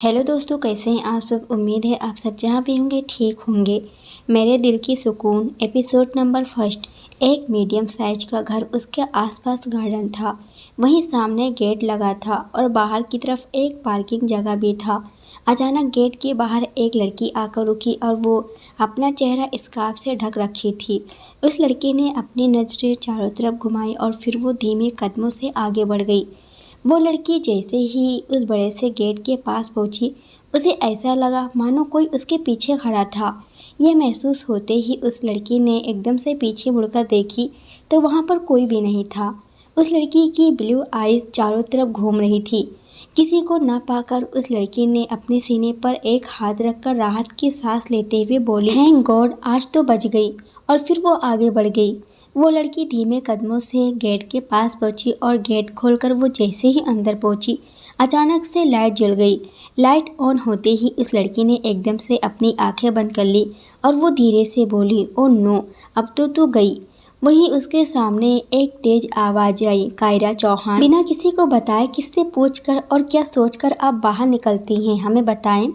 Hello दोस्तों, कैसे हैं आप सब। उम्मीद है आप सब जहाँ भी होंगे ठीक होंगे। मेरे दिल की सुकून एपिसोड नंबर फर्स्ट। एक मीडियम साइज का घर, उसके आसपास गार्डन था, वहीं सामने गेट लगा था और बाहर की तरफ एक पार्किंग जगह भी था। अचानक गेट के बाहर एक लड़की आकर रुकी और वो अपना चेहरा स्कार्फ से ढक रखी थी। उस लड़की ने अपनी नज़रें चारों तरफ घुमाई और फिर वो धीमे कदमों से आगे बढ़ गई। वो लड़की जैसे ही उस बड़े से गेट के पास पहुंची, उसे ऐसा लगा मानो कोई उसके पीछे खड़ा था। यह महसूस होते ही उस लड़की ने एकदम से पीछे मुड़कर देखी तो वहां पर कोई भी नहीं था। उस लड़की की ब्लू आईज चारों तरफ घूम रही थी। किसी को ना पाकर उस लड़की ने अपने सीने पर एक हाथ रखकर राहत की सांस लेते हुए बोली, थैंक गॉड, आज तो बच गई। और फिर वो आगे बढ़ गई। वो लड़की धीमे कदमों से गेट के पास पहुंची और गेट खोलकर वो जैसे ही अंदर पहुंची, अचानक से लाइट जल गई। लाइट ऑन होते ही उस लड़की ने एकदम से अपनी आंखें बंद कर ली और वो धीरे से बोली, ओ नो, अब तो तू गई। वहीं उसके सामने एक तेज आवाज आई, कायरा चौहान, बिना किसी को बताए किससे पूछकर और क्या सोचकर आप बाहर निकलती हैं, हमें बताएं।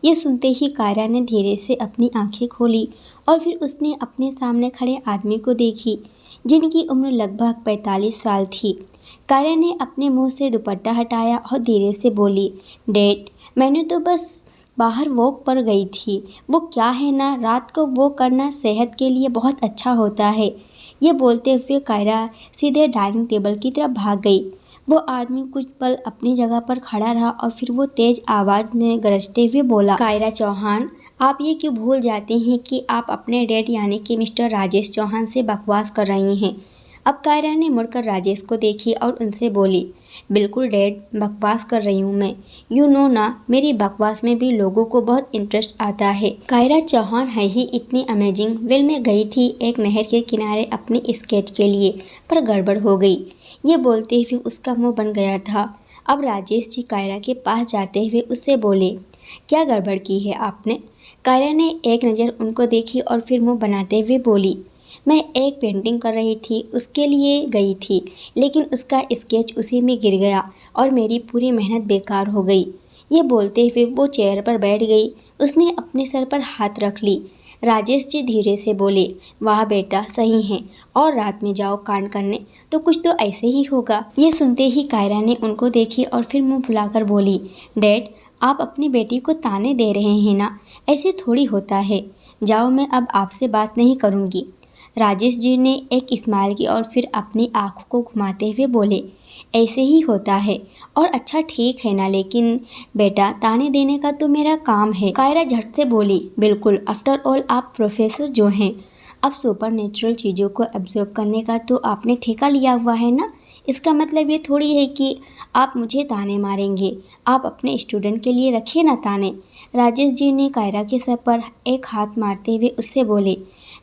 ये सुनते ही कायरा ने धीरे से अपनी आंखें खोली और फिर उसने अपने सामने खड़े आदमी को देखी, जिनकी उम्र लगभग 45 साल थी। कायरा ने अपने मुंह से दुपट्टा हटाया और धीरे से बोली, डैड, मैंने तो बस बाहर वॉक पर गई थी। वो क्या है ना, रात को वॉक करना सेहत के लिए बहुत अच्छा होता है। ये बोलते हुए कायरा सीधे डाइनिंग टेबल की तरफ भाग गई। वो आदमी कुछ पल अपनी जगह पर खड़ा रहा और फिर वो तेज आवाज में गरजते हुए बोला, कायरा चौहान, आप ये क्यों भूल जाते हैं कि आप अपने डैड यानी कि मिस्टर राजेश चौहान से बकवास कर रही हैं। अब कायरा ने मुड़कर राजेश को देखी और उनसे बोली, बिल्कुल डैड, बकवास कर रही हूँ मैं। यू नो ना, मेरी बकवास में भी लोगों को बहुत इंटरेस्ट आता है। कायरा चौहान है ही इतनी अमेजिंग। वेल, मैं गई थी एक नहर के किनारे अपनी स्केच के लिए, पर गड़बड़ हो गई। ये बोलते हुए उसका मुंह बन गया था। अब राजेश जी कायरा के पास जाते हुए उससे बोले, क्या गड़बड़ की है आपने। कायरा ने एक नज़र उनको देखी और फिर मुंह बनाते हुए बोली, मैं एक पेंटिंग कर रही थी, उसके लिए गई थी, लेकिन उसका स्केच उसी में गिर गया और मेरी पूरी मेहनत बेकार हो गई। ये बोलते हुए वो चेयर पर बैठ गई। उसने अपने सर पर हाथ रख ली। राजेश जी धीरे से बोले, वाह बेटा, सही है, और रात में जाओ कांड करने तो कुछ तो ऐसे ही होगा। ये सुनते ही कायरा ने उनको देखी और फिर मुंह फुलाकर बोली, डैड, आप अपनी बेटी को ताने दे रहे हैं ना, ऐसे थोड़ी होता है। जाओ, मैं अब आपसे बात नहीं करूँगी। राजेश जी ने एक स्माइल की और फिर अपनी आँखों को घुमाते हुए बोले, ऐसे ही होता है। और अच्छा ठीक है ना, लेकिन बेटा, ताने देने का तो मेरा काम है। कायरा झट से बोली, बिल्कुल, आफ्टर ऑल आप प्रोफेसर जो हैं। अब सुपर नेचुरल चीज़ों को एब्जॉर्ब करने का तो आपने ठेका लिया हुआ है ना। इसका मतलब ये थोड़ी है कि आप मुझे ताने मारेंगे। आप अपने स्टूडेंट के लिए रखिए ना ताने। राजेश जी ने कायरा के सर पर एक हाथ मारते हुए उससे बोले,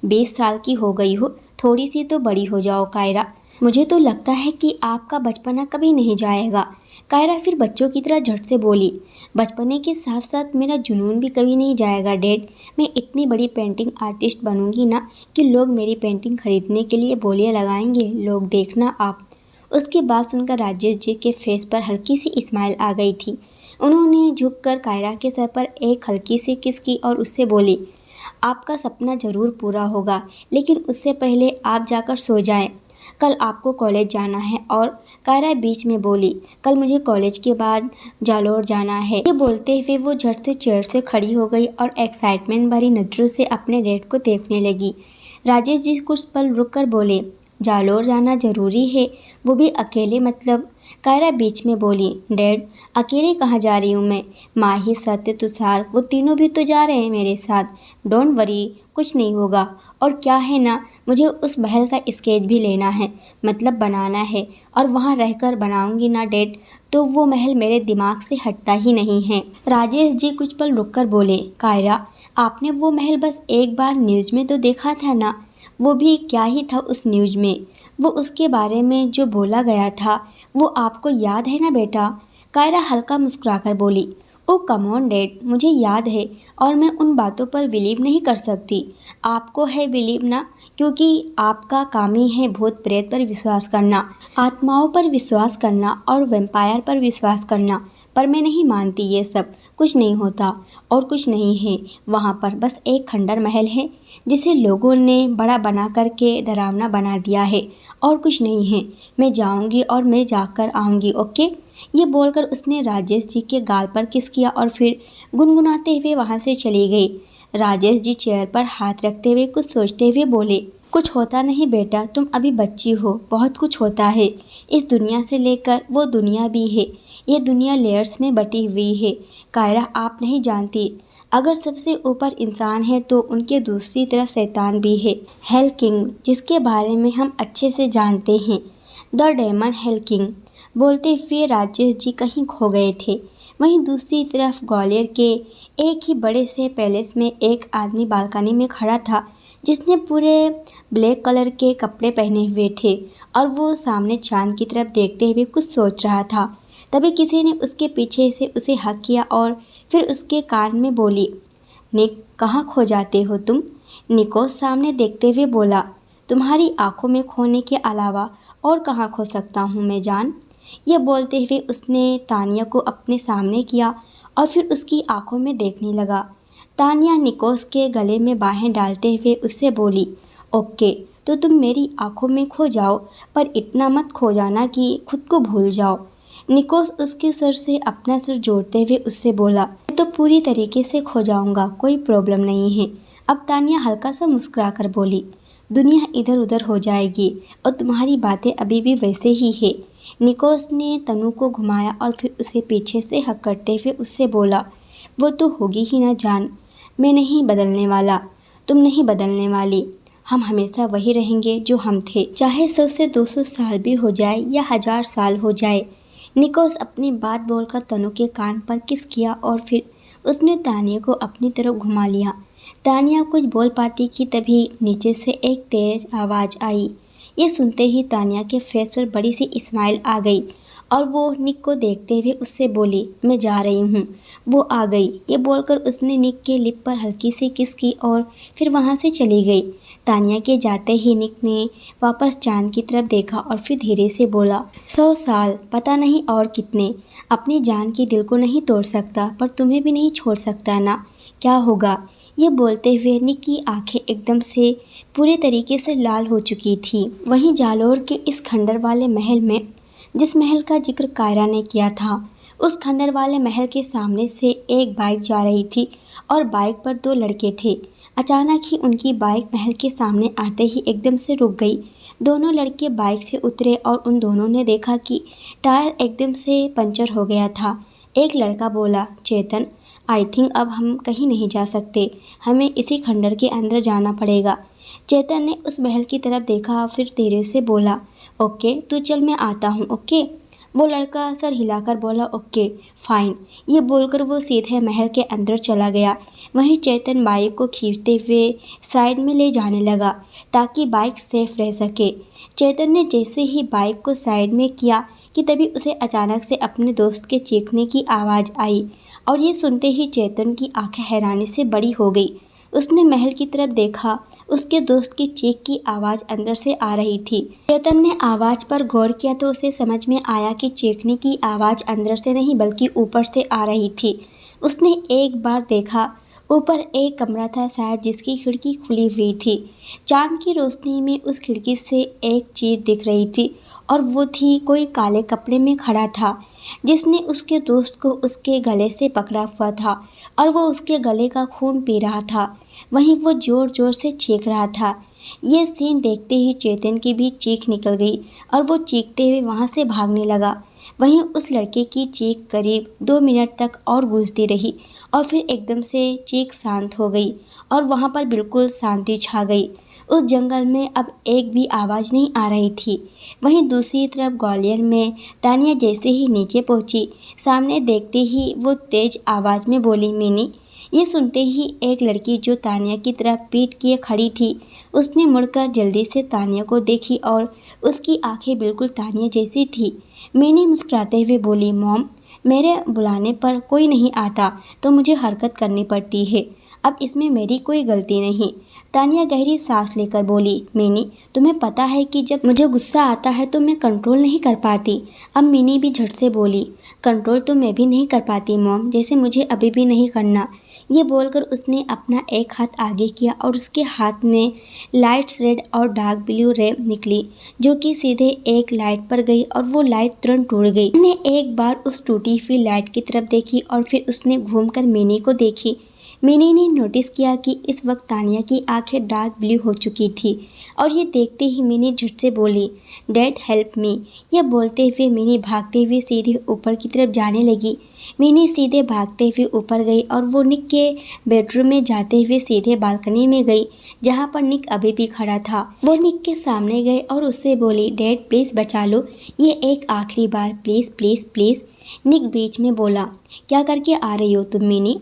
20 साल की हो गई हो, थोड़ी सी तो बड़ी हो जाओ कायरा। मुझे तो लगता है कि आपका बचपना कभी नहीं जाएगा। कायरा फिर बच्चों की तरह झट से बोली, बचपने के साथ साथ मेरा जुनून भी कभी नहीं जाएगा डैड। मैं इतनी बड़ी पेंटिंग आर्टिस्ट बनूंगी ना कि लोग मेरी पेंटिंग खरीदने के लिए बोलियां लगाएंगे, लोग देखना आप। उसकी बात सुनकर राजेश जी के फेस पर हल्की सी स्माइल आ गई थी। उन्होंने झुककर कायरा के सर पर एक हल्की सी किस की और उससे बोली, आपका सपना ज़रूर पूरा होगा, लेकिन उससे पहले आप जाकर सो जाएं। कल आपको कॉलेज जाना है। और कायरा बीच में बोली, कल मुझे कॉलेज के बाद जालोर जाना है। ये बोलते हुए वो झट से चेयर से खड़ी हो गई और एक्साइटमेंट भरी नज़रों से अपने डैड को देखने लगी। राजेश जी कुछ पल रुक कर बोले, जालोर जाना ज़रूरी है, वो भी अकेले, मतलब। कायरा बीच में बोली, डैड, अकेले कहाँ जा रही हूँ मैं, माही, सत्य, तुषार, वो तीनों भी तो जा रहे हैं मेरे साथ। डोंट वरी, कुछ नहीं होगा। और क्या है ना, मुझे उस महल का स्केच भी लेना है, मतलब बनाना है, और वहाँ रहकर बनाऊंगी ना डैड, तो वो महल मेरे दिमाग से हटता ही नहीं है। राजेश जी कुछ पल रुककर बोले, कायरा, आपने वो महल बस एक बार न्यूज़ में तो देखा था ना, वो भी क्या ही था उस न्यूज़ में। वो उसके बारे में जो बोला गया था वो आपको याद है ना बेटा। कायरा हल्का मुस्कुराकर बोली, ओ कम ऑन डैड, मुझे याद है और मैं उन बातों पर बिलीव नहीं कर सकती। आपको है बिलीव ना, क्योंकि आपका काम ही है भूत प्रेत पर विश्वास करना, आत्माओं पर विश्वास करना और वैम्पायर पर विश्वास करना। पर मैं नहीं मानती ये सब। कुछ नहीं होता और कुछ नहीं है। वहाँ पर बस एक खंडर महल है जिसे लोगों ने बड़ा बना करके डरावना बना दिया है और कुछ नहीं है। मैं जाऊँगी और मैं जाकर आऊँगी, ओके। ये बोलकर उसने राजेश जी के गाल पर किस किया और फिर गुनगुनाते हुए वहाँ से चली गई। राजेश जी चेयर पर हाथ रखते हुए कुछ सोचते हुए बोले, कुछ होता नहीं बेटा, तुम अभी बच्ची हो, बहुत कुछ होता है। इस दुनिया से लेकर वो दुनिया भी है। ये दुनिया लेयर्स में बटी हुई है। कायरा, आप नहीं जानती, अगर सबसे ऊपर इंसान है तो उनके दूसरी तरफ शैतान भी है, हेल किंग, जिसके बारे में हम अच्छे से जानते हैं, द डेमन हेल किंग। बोलते हुए राजेश जी कहीं खो गए थे। वहीं दूसरी तरफ ग्वालियर के एक ही बड़े से पैलेस में एक आदमी बालकनी में खड़ा था जिसने पूरे ब्लैक कलर के कपड़े पहने हुए थे और वो सामने चांद की तरफ देखते हुए कुछ सोच रहा था। तभी किसी ने उसके पीछे से उसे हक किया और फिर उसके कान में बोली, निक, कहाँ खो जाते हो तुम? निको सामने देखते हुए बोला, तुम्हारी आंखों में खोने के अलावा और कहाँ खो सकता हूँ मैं जान। यह बोलते हुए उसने तानिया को अपने सामने किया और फिर उसकी आंखों में देखने लगा। तानिया निकोस के गले में बाहें डालते हुए उससे बोली, ओके, तो तुम मेरी आंखों में खो जाओ, पर इतना मत खो जाना कि खुद को भूल जाओ। निकोस उसके सर से अपना सर जोड़ते हुए उससे बोला, मैं तो पूरी तरीके से खो जाऊंगा, कोई प्रॉब्लम नहीं है। अब तानिया हल्का सा मुस्कुरा कर बोली, दुनिया इधर उधर हो जाएगी और तुम्हारी बातें अभी भी वैसे ही है। निकोस ने तनु को घुमाया और फिर उसे पीछे से हक करते हुए उससे बोला, वो तो होगी ही ना जान, मैं नहीं बदलने वाला, तुम नहीं बदलने वाली, हम हमेशा वही रहेंगे जो हम थे, चाहे 100 से 200 साल भी हो जाए या 1000 साल हो जाए। निकोस अपनी बात बोलकर तनु के कान पर किस किया और फिर उसने तानिया को अपनी तरफ घुमा लिया। तानिया कुछ बोल पाती कि तभी नीचे से एक तेज आवाज़ आई। ये सुनते ही तानिया के फेस पर बड़ी सी स्माइल आ गई और वो निक को देखते हुए उससे बोली, मैं जा रही हूँ, वो आ गई। ये बोलकर उसने निक के लिप पर हल्की सी किस की और फिर वहाँ से चली गई। तानिया के जाते ही निक ने वापस चांद की तरफ देखा और फिर धीरे से बोला, 100 साल, पता नहीं और कितने, अपनी जान की दिल को नहीं तोड़ सकता पर तुम्हें भी नहीं छोड़ सकता ना, क्या होगा? ये बोलते हुए निक की आंखें एकदम से पूरे तरीके से लाल हो चुकी थी। वहीं जालोर के इस खंडर वाले महल में, जिस महल का जिक्र कायरा ने किया था, उस खंडर वाले महल के सामने से एक बाइक जा रही थी और बाइक पर 2 लड़के थे। अचानक ही उनकी बाइक महल के सामने आते ही एकदम से रुक गई। दोनों लड़के बाइक से उतरे और उन दोनों ने देखा कि टायर एकदम से पंचर हो गया था। एक लड़का बोला, चेतन, आई थिंक अब हम कहीं नहीं जा सकते, हमें इसी खंडर के अंदर जाना पड़ेगा। चेतन ने उस महल की तरफ देखा फिर धीरे से बोला, ओके, तू चल, मैं आता हूँ, ओके। वो लड़का सर हिलाकर बोला, ओके फाइन। ये बोलकर वो सीधे महल के अंदर चला गया। वहीं चेतन बाइक को खींचते हुए साइड में ले जाने लगा ताकि बाइक सेफ रह सके। चेतन ने जैसे ही बाइक को साइड में किया कि तभी उसे अचानक से अपने दोस्त के चीखने की आवाज़ आई और ये सुनते ही चेतन की आंखें हैरानी से बड़ी हो गई। उसने महल की तरफ देखा, उसके दोस्त की चीख की आवाज़ अंदर से आ रही थी। चेतन ने आवाज़ पर गौर किया तो उसे समझ में आया कि चीखने की आवाज़ अंदर से नहीं बल्कि ऊपर से आ रही थी। उसने एक बार देखा, ऊपर एक कमरा था शायद जिसकी खिड़की खुली हुई थी। चांद की रोशनी में उस खिड़की से एक चीज़ दिख रही थी और वो थी कोई काले कपड़े में खड़ा था जिसने उसके दोस्त को उसके गले से पकड़ा हुआ था और वो उसके गले का खून पी रहा था। वहीं वो ज़ोर ज़ोर से चीख रहा था। ये सीन देखते ही चेतन की भी चीख निकल गई और वो चीखते हुए वहाँ से भागने लगा। वहीं उस लड़के की चीख करीब 2 मिनट तक और गूंजती रही और फिर एकदम से चीख शांत हो गई और वहाँ पर बिल्कुल शांति छा गई। उस जंगल में अब एक भी आवाज़ नहीं आ रही थी। वहीं दूसरी तरफ ग्वालियर में तानिया जैसे ही नीचे पहुंची, सामने देखते ही वो तेज आवाज़ में बोली, मिनी। ये सुनते ही एक लड़की जो तानिया की तरफ पीठ किए खड़ी थी, उसने मुड़कर जल्दी से तानिया को देखी और उसकी आंखें बिल्कुल तानिया जैसी थी। मिनी मुस्कुराते हुए बोली, मॉम, मेरे बुलाने पर कोई नहीं आता तो मुझे हरकत करनी पड़ती है। अब इसमें मेरी कोई गलती नहीं। तानिया गहरी सांस लेकर बोली, मिनी तुम्हें पता है कि जब मुझे गुस्सा आता है तो मैं कंट्रोल नहीं कर पाती। अब मिनी भी झट से बोली, कंट्रोल तो मैं भी नहीं कर पाती मॉम, जैसे मुझे अभी भी नहीं करना। ये बोलकर उसने अपना एक हाथ आगे किया और उसके हाथ में लाइट्स रेड और डार्क ब्लू रे निकली, जो कि सीधे एक लाइट पर गई और वो लाइट तुरंत टूट गई। उसने एक बार उस टूटी हुई लाइट की तरफ देखी और फिर उसने घूमकर मिनी को देखी। मिनी ने नोटिस किया कि इस वक्त तानिया की आंखें डार्क ब्लू हो चुकी थी और ये देखते ही मिनी झट से बोली, डैड हेल्प मी। यह बोलते हुए मिनी भागते हुए सीधे ऊपर की तरफ जाने लगी। मिनी सीधे भागते हुए ऊपर गई और वो निक के बेडरूम में जाते हुए सीधे बालकनी में गई, जहाँ पर निक अभी भी खड़ा था। वो निक के सामने गए और उससे बोली, डैड प्लीज़ बचा लो, ये एक आखिरी बार, प्लीज़ प्लीज़ प्लीज़। निक बीच में बोला, क्या करके आ रही हो तुम मिनी?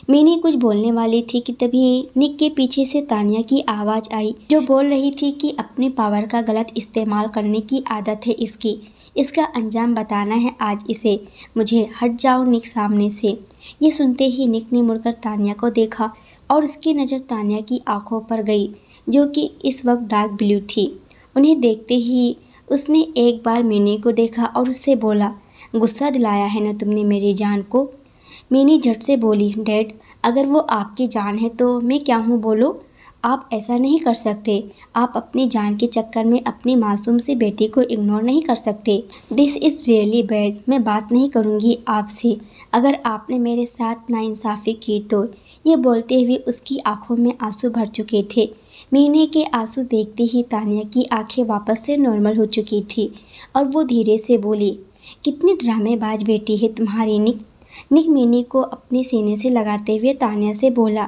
मिनी कुछ बोलने वाली थी कि तभी निक के पीछे से तानिया की आवाज़ आई, जो बोल रही थी कि अपने पावर का गलत इस्तेमाल करने की आदत है इसकी, इसका अंजाम बताना है आज इसे। मुझे हट जाओ निक सामने से। ये सुनते ही निक ने मुड़कर तानिया को देखा और उसकी नज़र तानिया की आंखों पर गई, जो कि इस वक्त डार्क ब्लू थी। उन्हें देखते ही उसने एक बार मिनी को देखा और उससे बोला, गुस्सा दिलाया है ना तुमने मेरी जान को? मिनी झट से बोली, डैड अगर वो आपकी जान है तो मैं क्या हूँ बोलो? आप ऐसा नहीं कर सकते। आप अपनी जान के चक्कर में अपनी मासूम सी बेटी को इग्नोर नहीं कर सकते। This is really bad. मैं बात नहीं करूँगी आपसे अगर आपने मेरे साथ नाइंसाफ़ी की तो। ये बोलते हुए उसकी आंखों में आंसू भर चुके थे। मीने के आंसू देखते ही तानिया की आंखें वापस से नॉर्मल हो चुकी थी और वो धीरे से बोली, कितनी ड्रामेबाज बेटी है तुम्हारी निक। निक मिनी को अपने सीने से लगाते हुए तानिया से बोला,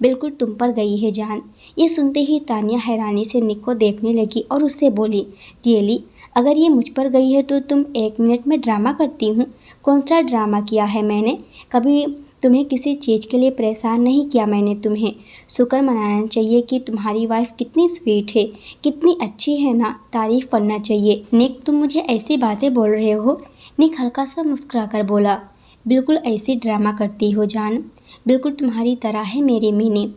बिल्कुल तुम पर गई है जान। ये सुनते ही तानिया हैरानी से निक को देखने लगी और उससे बोली, रियली अगर ये मुझ पर गई है तो तुम 1 मिनट में ड्रामा करती हूँ? कौन सा ड्रामा किया है मैंने? कभी तुम्हें किसी चीज़ के लिए परेशान नहीं किया मैंने तुम्हें। शुक्र मनाना चाहिए कि तुम्हारी वाइफ कितनी स्वीट है, कितनी अच्छी है ना, तारीफ़ करना चाहिए। निक तुम मुझे ऐसी बातें बोल रहे हो? निक हल्का सा मुस्कुरा कर बोला, बिल्कुल ऐसी ड्रामा करती हो जान, बिल्कुल तुम्हारी तरह है मेरी मिनी।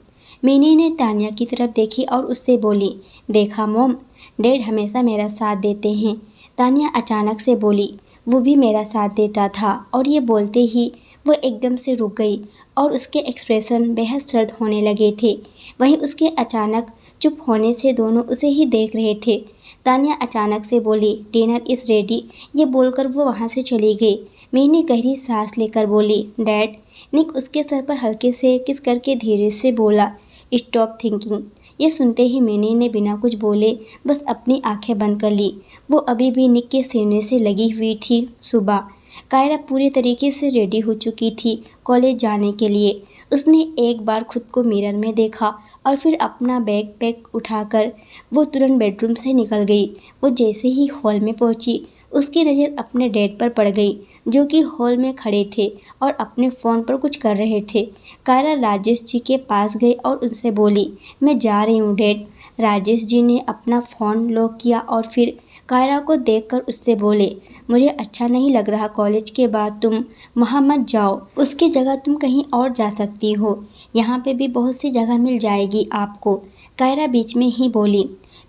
मिनी ने तानिया की तरफ देखी और उससे बोली, देखा मॉम, डैड हमेशा मेरा साथ देते हैं। तानिया अचानक से बोली, वो भी मेरा साथ देता था। और ये बोलते ही वो एकदम से रुक गई और उसके एक्सप्रेशन बेहद सर्द होने लगे थे। वहीं उसके अचानक चुप होने से दोनों उसे ही देख रहे थे। तानिया अचानक से बोली, डिनर इज़ रेडी। ये बोलकर वो वहाँ से चली गई। मिनी गहरी सांस लेकर बोली, डैड। निक उसके सर पर हल्के से किस करके धीरे से बोला, स्टॉप थिंकिंग। ये सुनते ही मिनी ने बिना कुछ बोले बस अपनी आंखें बंद कर ली। वो अभी भी निक के सीने से लगी हुई थी। सुबह कायरा पूरी तरीके से रेडी हो चुकी थी कॉलेज जाने के लिए। उसने एक बार खुद को मिरर में देखा और फिर अपना बैग पैक उठाकर वो तुरंत बेडरूम से निकल गई। वो जैसे ही हॉल में पहुंची उसकी नज़र अपने डैड पर पड़ गई, जो कि हॉल में खड़े थे और अपने फ़ोन पर कुछ कर रहे थे। कायरा राजेश जी के पास गई और उनसे बोली, मैं जा रही हूँ डैड। राजेश जी ने अपना फ़ोन लॉक किया और फिर कायरा को देखकर उससे बोले, मुझे अच्छा नहीं लग रहा, कॉलेज के बाद तुम वहाँ मत जाओ, उसकी जगह तुम कहीं और जा सकती हो, यहाँ पे भी बहुत सी जगह मिल जाएगी आपको। कायरा बीच में ही बोली,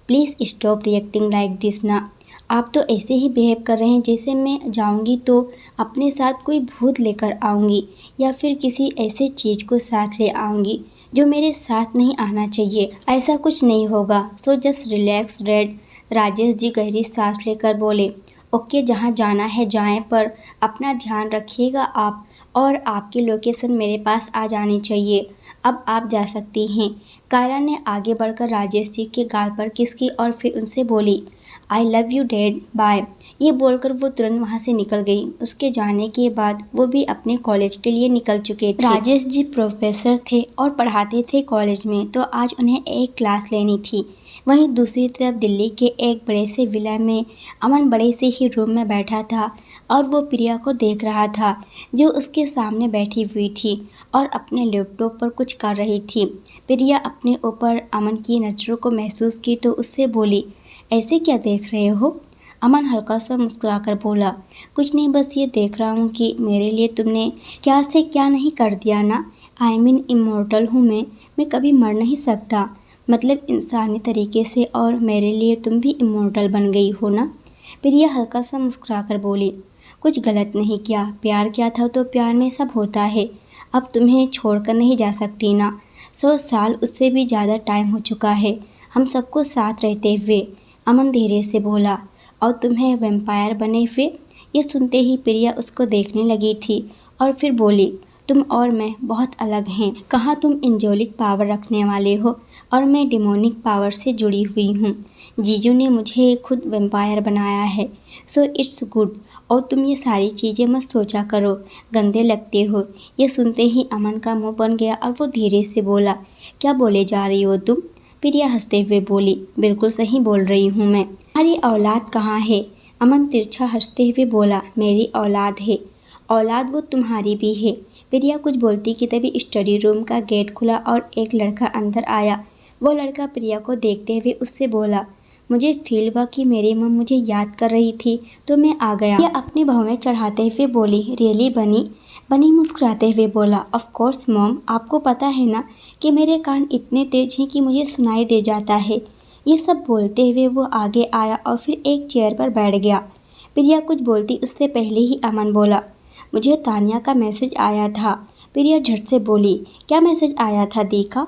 please stop reacting like this ना। आप तो ऐसे ही बिहेव कर रहे हैं जैसे मैं जाऊंगी तो अपने साथ कोई भूत लेकर आऊंगी या फिर किसी ऐसे चीज़ को साथ ले आऊंगी जो मेरे साथ नहीं आना चाहिए। ऐसा कुछ नहीं होगा, so just relax dad. Rajesh ji गहरी सांस लेकर बोले, ओके जहाँ जाना है जाएं, पर अपना ध्यान रखिएगा आप, और आपकी लोकेशन मेरे पास आ जानी चाहिए। अब आप जा सकती हैं। कायरा ने आगे बढ़कर राजेश जी के गाल पर किस की और फिर उनसे बोली, I love you dad, bye. ये बोलकर वो तुरंत वहाँ से निकल गई। उसके जाने के बाद वो भी अपने कॉलेज के लिए निकल चुके थे। राजेश जी प्रोफेसर थे और पढ़ाते थे कॉलेज में, तो आज उन्हें एक क्लास लेनी थी। वहीं दूसरी तरफ दिल्ली के एक बड़े से विला में अमन बड़े से ही रूम में बैठा था और वो प्रिया को देख रहा था, जो उसके सामने बैठी हुई थी और अपने लैपटॉप पर कुछ कर रही थी। प्रिया अपने ऊपर अमन की नज़रों को महसूस की तो उससे बोली, ऐसे क्या देख रहे हो? अमन हल्का सा मुस्कुराकर बोला, कुछ नहीं, बस ये देख रहा हूँ कि मेरे लिए तुमने क्या से क्या नहीं कर दिया ना। आई मीन इमॉर्टल हूँ मैं कभी मर नहीं सकता, मतलब इंसानी तरीके से, और मेरे लिए तुम भी इमॉर्टल बन गई हो ना। प्रिया हल्का सा मुस्कुराकर बोली, कुछ गलत नहीं किया, प्यार किया था तो प्यार में सब होता है। अब तुम्हें छोड़कर नहीं जा सकती ना। 100 साल उससे भी ज़्यादा टाइम हो चुका है हम सबको साथ रहते हुए, अमन धीरे से बोला। और तुम्हें वैम्पायर बने हुए। ये सुनते ही प्रिया उसको देखने लगी थी और फिर बोली, तुम और मैं बहुत अलग हैं। कहाँ तुम एंजेलिक पावर रखने वाले हो और मैं डिमोनिक पावर से जुड़ी हुई हूँ। जीजू ने मुझे खुद वैम्पायर बनाया है, सो इट्स गुड। और तुम ये सारी चीज़ें मत सोचा करो, गंदे लगते हो। ये सुनते ही अमन का मुंह बन गया और वो धीरे से बोला, क्या बोले जा रही हो तुम। प्रिया हंसते हुए बोली, बिल्कुल सही बोल रही हूँ मैं। तुम्हारी औलाद कहाँ है। अमन तिरछा हंसते हुए बोला, मेरी औलाद है। औलाद वो तुम्हारी भी है। प्रिया कुछ बोलती कि तभी स्टडी रूम का गेट खुला और एक लड़का अंदर आया। वो लड़का प्रिया को देखते हुए उससे बोला, मुझे फील हुआ कि मेरी मम मुझे याद कर रही थी तो मैं आ गया। प्रिया अपनी भवें चढ़ाते हुए बोली, रियली बनी। बनी मुस्कुराते हुए बोला, ऑफ कोर्स मॉम, आपको पता है ना कि मेरे कान इतने तेज हैं कि मुझे सुनाई दे जाता है। ये सब बोलते हुए वो आगे आया और फिर एक चेयर पर बैठ गया। प्रिया कुछ बोलती उससे पहले ही अमन बोला, मुझे तानिया का मैसेज आया था। प्रिया झट से बोली, क्या मैसेज आया था देखा।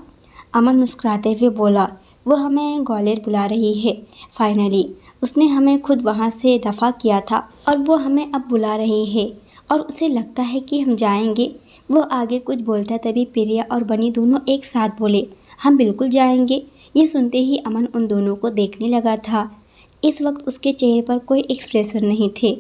अमन मुस्कुराते हुए बोला, वो हमें ग्वालियर बुला रही है फाइनली। उसने हमें खुद वहाँ से दफ़ा किया था और वो हमें अब बुला रही है और उसे लगता है कि हम जाएंगे। वो आगे कुछ बोलता तभी प्रिया और बनी दोनों एक साथ बोले, हम बिल्कुल जाएंगे। ये सुनते ही अमन उन दोनों को देखने लगा था। इस वक्त उसके चेहरे पर कोई एक्सप्रेशन नहीं थे।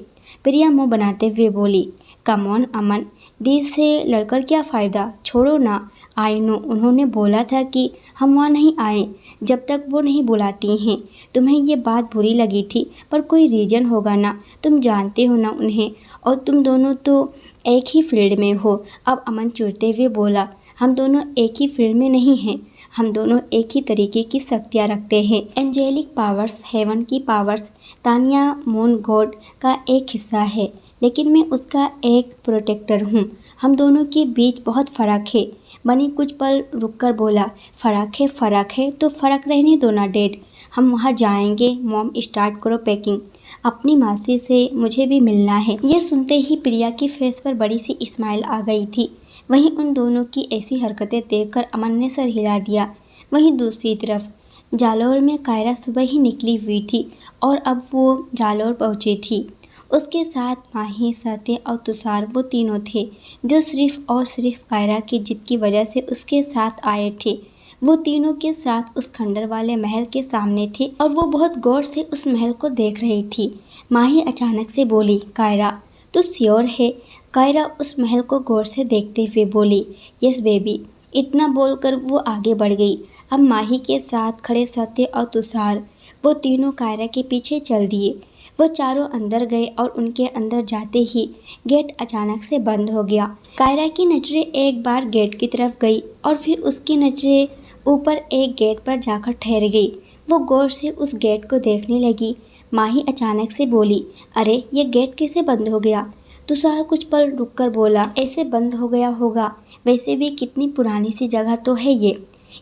प्रिया मुँह बनाते हुए बोली, कम ऑन अमन, दिल से लड़कर क्या फ़ायदा, छोड़ो ना। आई नो उन्होंने बोला था कि हम वहाँ नहीं आए जब तक वो नहीं बुलाती हैं। तुम्हें ये बात बुरी लगी थी पर कोई रीज़न होगा ना, तुम जानते हो ना उन्हें, और तुम दोनों तो एक ही फील्ड में हो। अब अमन चिढ़ते हुए बोला, हम दोनों एक ही फील्ड में नहीं हैं, हम दोनों एक ही तरीके की शक्तियाँ रखते हैं। एंजेलिक पावर्स, हेवन की पावर्स। तानिया मून गॉड का एक हिस्सा है लेकिन मैं उसका एक प्रोटेक्टर हूँ। हम दोनों के बीच बहुत फ़र्क है। बनी कुछ पल रुककर बोला, फ़र्क है तो फ़र्क रहने दो ना डैड, हम वहाँ जाएंगे। मॉम स्टार्ट करो पैकिंग, अपनी मासी से मुझे भी मिलना है। ये सुनते ही प्रिया की फेस पर बड़ी सी स्माइल आ गई थी। वहीं उन दोनों की ऐसी हरकतें देखकर अमन ने सर हिला दिया। वहीं दूसरी तरफ जालौर में कायरा सुबह ही निकली हुई थी और अब वो जालौर पहुँची थी। उसके साथ माही, सत्य और तुषार, वो तीनों थे जो सिर्फ और सिर्फ कायरा की जिद की वजह से उसके साथ आए थे। वो तीनों के साथ उस खंडर वाले महल के सामने थे और वो बहुत गौर से उस महल को देख रही थी। माही अचानक से बोली, कायरा तू श्योर है। कायरा उस महल को गौर से देखते हुए बोली, यस बेबी। इतना बोलकर वो आगे बढ़ गई। अब माही के साथ खड़े सत्य और तुषार, वो तीनों कायरा के पीछे चल दिए। वो चारों अंदर गए और उनके अंदर जाते ही गेट अचानक से बंद हो गया। कायरा की नजरें एक बार गेट की तरफ गई और फिर उसकी नजरें ऊपर एक गेट पर जाकर ठहर गई। वो गौर से उस गेट को देखने लगी। माही अचानक से बोली, अरे ये गेट कैसे बंद हो गया। तुषार कुछ पल रुककर बोला, ऐसे बंद हो गया होगा, वैसे भी कितनी पुरानी सी जगह तो है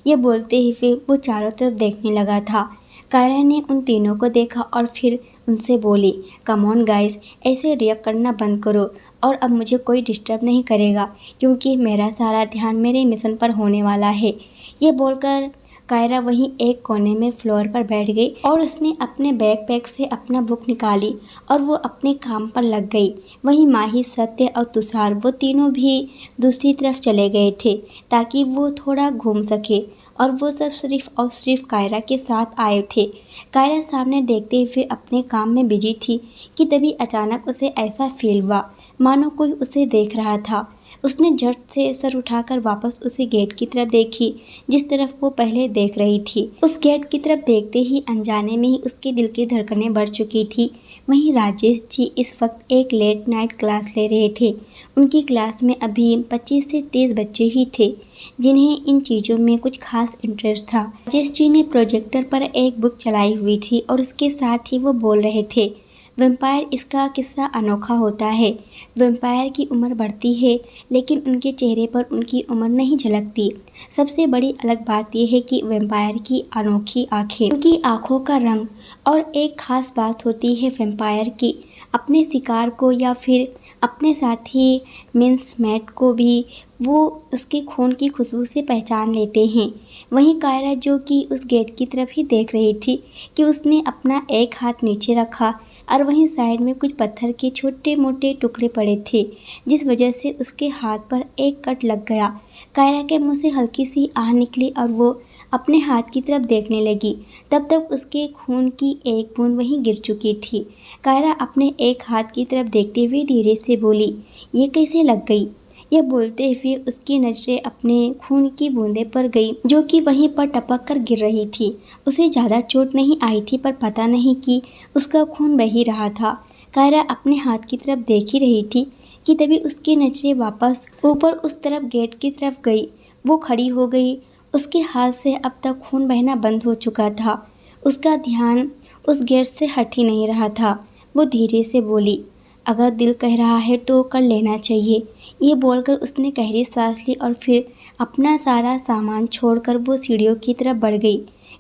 ये बोलते ही फिर वो चारों तरफ देखने लगा था। कायरा ने उन तीनों को देखा और फिर उनसे बोली, कम ऑन गाइस, ऐसे रिएक्ट करना बंद करो और अब मुझे कोई डिस्टर्ब नहीं करेगा क्योंकि मेरा सारा ध्यान मेरे मिशन पर होने वाला है। ये बोलकर कायरा वहीं एक कोने में फ्लोर पर बैठ गई और उसने अपने बैकपैक से अपना बुक निकाली और वो अपने काम पर लग गई। वहीं माही, सत्य और तुषार, वो तीनों भी दूसरी तरफ चले गए थे ताकि वो थोड़ा घूम सके और वो सब सिर्फ और सिर्फ कायरा के साथ आए थे। कायरा सामने देखते हुए अपने काम में बिजी थी कि तभी अचानक उसे ऐसा फील हुआ मानो कोई उसे देख रहा था। उसने झट से सर उठाकर वापस उसी गेट की तरफ देखी जिस तरफ वो पहले देख रही थी। उस गेट की तरफ देखते ही अनजाने में ही उसके दिल की धड़कनें बढ़ चुकी थी। वहीं राजेश जी इस वक्त एक लेट नाइट क्लास ले रहे थे। उनकी क्लास में अभी 25 से 30 बच्चे ही थे जिन्हें इन चीज़ों में कुछ खास इंटरेस्ट था। राजेश जी ने प्रोजेक्टर पर एक बुक चलाई हुई थी और उसके साथ ही वो बोल रहे थे, वैम्पायर इसका किस्सा अनोखा होता है। वैम्पायर की उम्र बढ़ती है लेकिन उनके चेहरे पर उनकी उम्र नहीं झलकती। सबसे बड़ी अलग बात यह है कि वैम्पायर की अनोखी आंखें, उनकी आंखों का रंग, और एक खास बात होती है वैम्पायर की अपने शिकार को या फिर अपने साथी मीन्स मैट को भी वो उसके खून की खुशबू से पहचान लेते हैं। वहीं कायरा जो कि उस गेट की तरफ ही देख रही थी कि उसने अपना एक हाथ नीचे रखा और वहीं साइड में कुछ पत्थर के छोटे मोटे टुकड़े पड़े थे जिस वजह से उसके हाथ पर एक कट लग गया। कायरा के मुंह से हल्की सी आह निकली और वो अपने हाथ की तरफ देखने लगी। तब तक उसके खून की एक बूंद वहीं गिर चुकी थी। कायरा अपने एक हाथ की तरफ देखते हुए धीरे से बोली, ये कैसे लग गई? यह बोलते हुए उसकी नजरें अपने खून की बूंदे पर गई जो कि वहीं पर टपक कर गिर रही थी। उसे ज़्यादा चोट नहीं आई थी पर पता नहीं कि उसका खून बह ही रहा था। कायरा अपने हाथ की तरफ देख ही रही थी कि तभी उसकी नजरें वापस ऊपर उस तरफ गेट की तरफ गई। वो खड़ी हो गई। उसके हाथ से अब तक खून बहना बंद हो चुका था। उसका ध्यान उस गेट से हट ही नहीं रहा था। वो धीरे से बोली, अगर दिल कह रहा है तो कर लेना चाहिए। ये बोलकर उसने गहरी सांस ली और फिर अपना सारा सामान छोड़कर वो सीढ़ियों की तरफ बढ़ गई।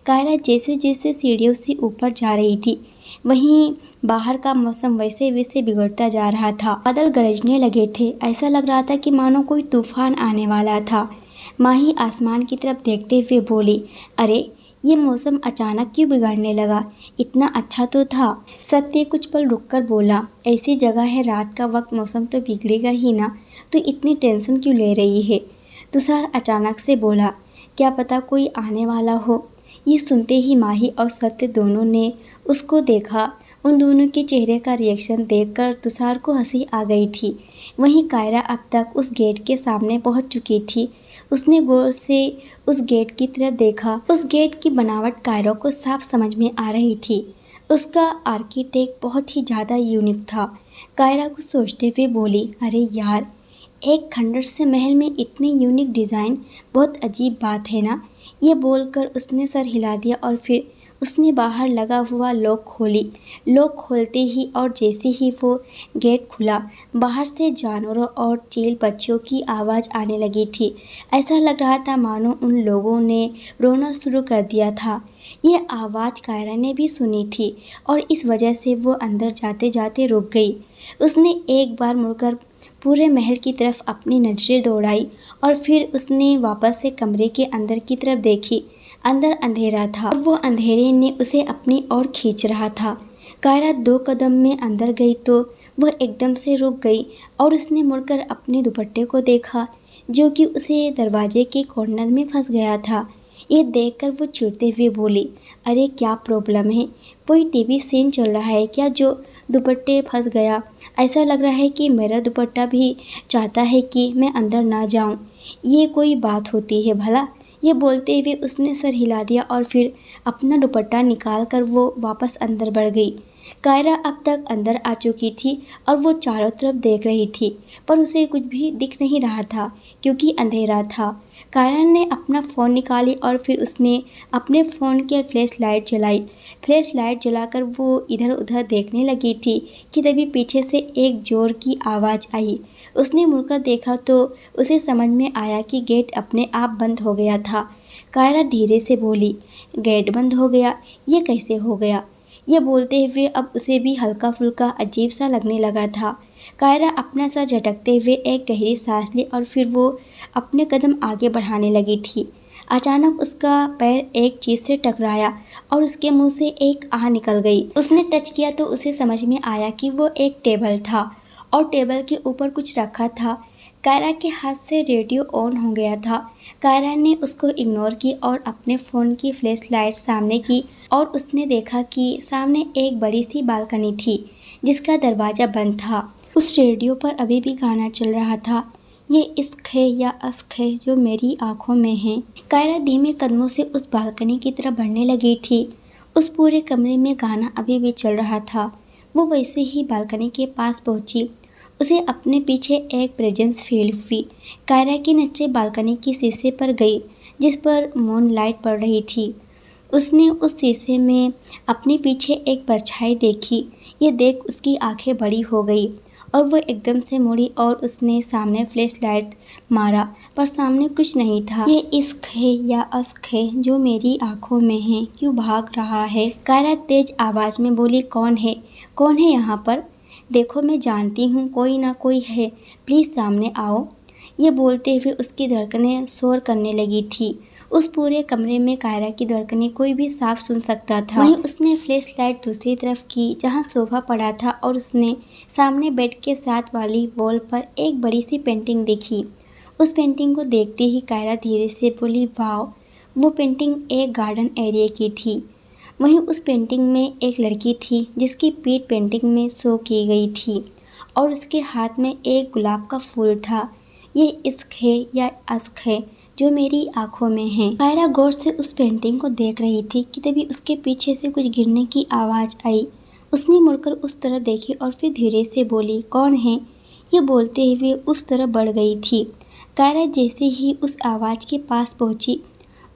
कायरा जैसे जैसे सीढ़ियों से ऊपर जा रही थी वहीं बाहर का मौसम वैसे वैसे बिगड़ता जा रहा था। बादल गरजने लगे थे। ऐसा लग रहा था कि मानो कोई तूफान आने वाला था। माही आसमान की तरफ देखते हुए बोली, अरे ये मौसम अचानक क्यों बिगड़ने लगा? इतना अच्छा तो था। सत्य कुछ पल रुककर बोला, ऐसी जगह है रात का वक्त, मौसम तो बिगड़ेगा ही ना, तो इतनी टेंशन क्यों ले रही है? तुषार अचानक से बोला, क्या पता कोई आने वाला हो। ये सुनते ही माही और सत्य दोनों ने उसको देखा। उन दोनों के चेहरे का रिएक्शन देखकर तुषार को हंसी आ गई थी। वहीं कायरा अब तक उस गेट के सामने पहुंच चुकी थी। उसने गौर से उस गेट की तरफ देखा। उस गेट की बनावट कायरा को साफ समझ में आ रही थी। उसका आर्किटेक्ट बहुत ही ज़्यादा यूनिक था। कायरा कुछ सोचते हुए बोली, अरे यार, एक खंडर से महल में इतनी यूनिक डिज़ाइन, बहुत अजीब बात है ना। ये बोलकर उसने सर हिला दिया और फिर उसने बाहर लगा हुआ लॉक खोली। लॉक खोलते ही और जैसे ही वो गेट खुला, बाहर से जानवरों और चील बच्चों की आवाज़ आने लगी थी। ऐसा लग रहा था मानो उन लोगों ने रोना शुरू कर दिया था। यह आवाज़ कायरा ने भी सुनी थी और इस वजह से वो अंदर जाते जाते रुक गई। उसने एक बार मुड़कर पूरे महल की तरफ अपनी नजरें दौड़ाई और फिर उसने वापस से कमरे के अंदर की तरफ देखी। अंदर अंधेरा था और वो अंधेरे ने उसे अपनी ओर खींच रहा था। कायरा 2 कदम में अंदर गई तो वह एकदम से रुक गई और उसने मुड़कर अपने दुपट्टे को देखा जो कि उसे दरवाजे के कॉर्नर में फंस गया था। ये देखकर वो चिढ़ते हुए बोली, अरे क्या प्रॉब्लम है? कोई टीवी सीन चल रहा है क्या जो दुपट्टे फंस गया? ऐसा लग रहा है कि मेरा दुपट्टा भी चाहता है कि मैं अंदर ना जाऊं। ये कोई बात होती है भला? ये बोलते हुए उसने सर हिला दिया और फिर अपना दुपट्टा निकाल कर वो वापस अंदर बढ़ गई। कायरा अब तक अंदर आ चुकी थी और वो चारों तरफ देख रही थी पर उसे कुछ भी दिख नहीं रहा था क्योंकि अंधेरा था। कायरा ने अपना फ़ोन निकाली और फिर उसने अपने फ़ोन की फ्लैश लाइट जलाई। फ्लैश लाइट जलाकर वो इधर उधर देखने लगी थी कि तभी पीछे से एक ज़ोर की आवाज़ आई। उसने मुड़कर देखा तो उसे समझ में आया कि गेट अपने आप बंद हो गया था। कायरा धीरे से बोली, गेट बंद हो गया? ये कैसे हो गया? ये बोलते हुए अब उसे भी हल्का फुल्का अजीब सा लगने लगा था। कायरा अपना सर झटकते हुए एक गहरी सांस ली और फिर वो अपने कदम आगे बढ़ाने लगी थी। अचानक उसका पैर एक चीज़ से टकराया और उसके मुंह से एक आह निकल गई। उसने टच किया तो उसे समझ में आया कि वो एक टेबल था और टेबल के ऊपर कुछ रखा था। कायरा के हाथ से रेडियो ऑन हो गया था। कायरा ने उसको इग्नोर की और अपने फ़ोन की फ्लैश लाइट सामने की और उसने देखा कि सामने एक बड़ी सी बालकनी थी जिसका दरवाज़ा बंद था। उस रेडियो पर अभी भी गाना चल रहा था, ये इश्क है या अश्क है जो मेरी आंखों में है। कायरा धीमे कदमों से उस बालकनी की तरफ बढ़ने लगी थी। उस पूरे कमरे में गाना अभी भी चल रहा था। वो वैसे ही बालकनी के पास पहुंची। उसे अपने पीछे एक प्रेजेंस फील हुई। कायरा की नजरें बालकनी की शीशे पर गई जिस पर मून लाइट पड़ रही थी। उसने उस शीशे में अपने पीछे एक परछाई देखी। ये देख उसकी आंखें बड़ी हो गई और वो एकदम से मुड़ी और उसने सामने फ्लैश लाइट मारा, पर सामने कुछ नहीं था। ये इश्क है या अश्क है जो मेरी आंखों में है, क्यों भाग रहा है? कायरा तेज आवाज में बोली, कौन है? कौन है यहाँ पर? देखो मैं जानती हूँ कोई ना कोई है, प्लीज़ सामने आओ। ये बोलते हुए उसकी धड़कनें शोर करने लगी थी। उस पूरे कमरे में कायरा की धड़कनें कोई भी साफ सुन सकता था। वहीं उसने फ्लैश लाइट दूसरी तरफ की जहाँ सोफा पड़ा था और उसने सामने बेड के साथ वाली वॉल पर एक बड़ी सी पेंटिंग देखी। उस पेंटिंग को देखते ही कायरा धीरे से बोली, वाह! वो पेंटिंग एक गार्डन एरिया की थी। वहीं उस पेंटिंग में एक लड़की थी जिसकी पीठ पेंटिंग में शो की गई थी और उसके हाथ में एक गुलाब का फूल था। ये इश्क है या अश्क है जो मेरी आंखों में है। कायरा गौर से उस पेंटिंग को देख रही थी कि तभी उसके पीछे से कुछ गिरने की आवाज़ आई। उसने मुड़कर उस तरफ देखी और फिर धीरे से बोली, कौन है? ये बोलते हुए उस तरफ बढ़ गई थी। कायरा जैसे ही उस आवाज़ के पास पहुंची,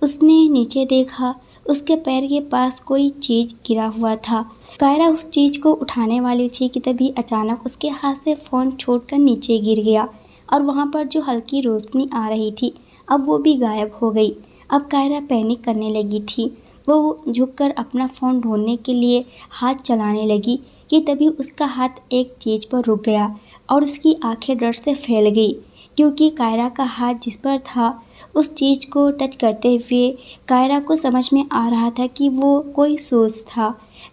उसने नीचे देखा। उसके पैर के पास कोई चीज़ गिरा हुआ था। कायरा उस चीज़ को उठाने वाली थी कि तभी अचानक उसके हाथ से फ़ोन छूटकर नीचे गिर गया और वहाँ पर जो हल्की रोशनी आ रही थी अब वो भी गायब हो गई। अब कायरा पैनिक करने लगी थी। वो झुककर अपना फ़ोन ढूंढने के लिए हाथ चलाने लगी कि तभी उसका हाथ एक चीज़ पर रुक गया और उसकी आंखें डर से फैल गई, क्योंकि कायरा का हाथ जिस पर था उस चीज़ को टच करते हुए कायरा को समझ में आ रहा था कि वो कोई शूज़ था।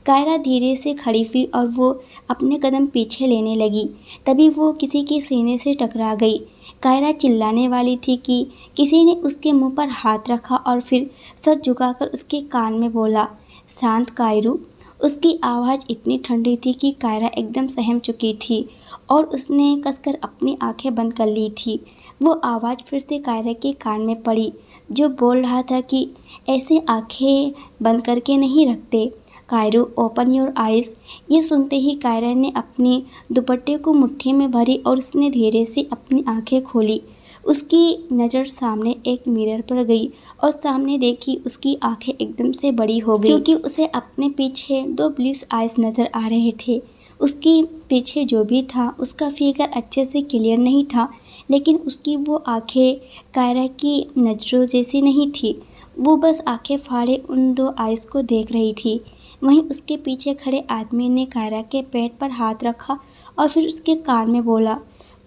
कायरा धीरे से खड़ी हुई और वो अपने कदम पीछे लेने लगी। तभी वो किसी के सीने से टकरा गई। कायरा चिल्लाने वाली थी कि किसी ने उसके मुंह पर हाथ रखा और फिर सर झुकाकर उसके कान में बोला, शांत कायरू। उसकी आवाज़ इतनी ठंडी थी कि कायरा एकदम सहम चुकी थी और उसने कसकर अपनी आंखें बंद कर ली थी। वो आवाज़ फिर से कायरा के कान में पड़ी जो बोल रहा था कि ऐसे आंखें बंद करके नहीं रखते, कायरू ओपन योर आइज़। ये सुनते ही कायरा ने अपनी दुपट्टे को मुट्ठी में भरी और उसने धीरे से अपनी आंखें खोली। उसकी नज़र सामने एक मिरर पर गई और सामने देखी उसकी आंखें एकदम से बड़ी हो गई, क्योंकि उसे अपने पीछे दो ब्लू आइज़ नज़र आ रहे थे। उसके पीछे जो भी था उसका फिगर अच्छे से क्लियर नहीं था, लेकिन उसकी वो आंखें कायरा की नज़रों जैसी नहीं थी। वो बस आंखें फाड़े उन दो आइज़ को देख रही थी। वहीं उसके पीछे खड़े आदमी ने कायरा के पेट पर हाथ रखा और फिर उसके कान में बोला,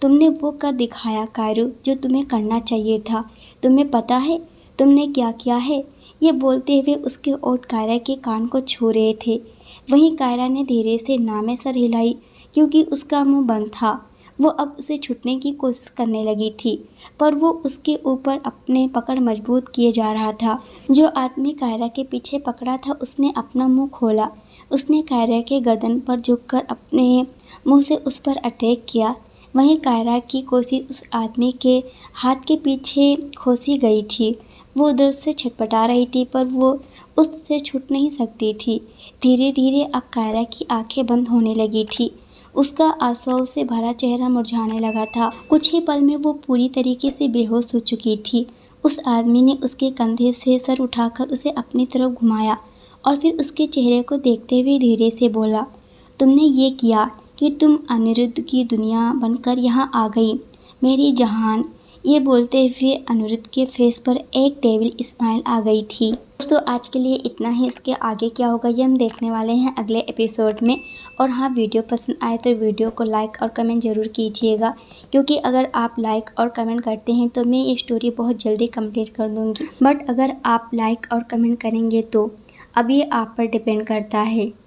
तुमने वो कर दिखाया कायरू जो तुम्हें करना चाहिए था। तुम्हें पता है तुमने क्या किया है? ये बोलते हुए उसके ओठ कायरा के कान को छू रहे थे। वहीं कायरा ने धीरे से ना में सर हिलाई, क्योंकि उसका मुंह बंद था। वो अब उसे छूटने की कोशिश करने लगी थी, पर वो उसके ऊपर अपने पकड़ मजबूत किए जा रहा था। जो आदमी कायरा के पीछे पकड़ा था उसने अपना मुंह खोला। उसने कायरा के गर्दन पर झुककर अपने मुंह से उस पर अटैक किया। वहीं कायरा की कोशिश उस आदमी के हाथ के पीछे खोसी गई थी। वो दर्द से छटपटा रही थी, पर वो उससे छूट नहीं सकती थी। धीरे धीरे अब कायरा की आंखें बंद होने लगी थी। उसका आंसुओं से भरा चेहरा मुरझाने लगा था। कुछ ही पल में वो पूरी तरीके से बेहोश हो चुकी थी। उस आदमी ने उसके कंधे से सर उठाकर उसे अपनी तरफ घुमाया और फिर उसके चेहरे को देखते हुए धीरे से बोला, तुमने ये किया कि तुम अनिरुद्ध की दुनिया बनकर यहाँ आ गई, मेरी जहान। ये बोलते हुए अनिरुद्ध के फेस पर एक डेविल स्माइल आ गई थी। दोस्तों आज के लिए इतना ही। इसके आगे क्या होगा ये हम देखने वाले हैं अगले एपिसोड में। और हाँ, वीडियो पसंद आए तो वीडियो को लाइक और कमेंट ज़रूर कीजिएगा, क्योंकि अगर आप लाइक और कमेंट करते हैं तो मैं ये स्टोरी बहुत जल्दी कंप्लीट कर दूँगी। बट अगर आप लाइक और कमेंट करेंगे तो अब ये आप पर डिपेंड करता है।